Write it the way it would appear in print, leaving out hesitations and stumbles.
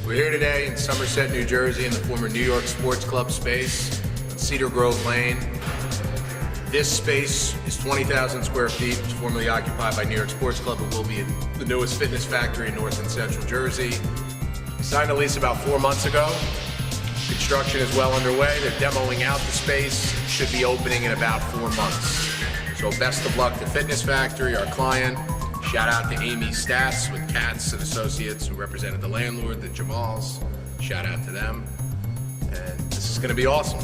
We're here today in Somerset, New Jersey, in the former New York Sports Club space on Cedar Grove Lane. This space is 20,000 square feet. It was formerly occupied by New York Sports Club. It will be the newest fitness factory in North and Central Jersey. We signed a lease about 4 months ago. Construction is well underway. They're demoing out the space. Should be opening in about 4 months. So best of luck to Fitness Factory, our client. Shout out to Amy Stats with Katz and Associates, who represented the landlord, the Jamals. Shout out to them. And this is going to be awesome.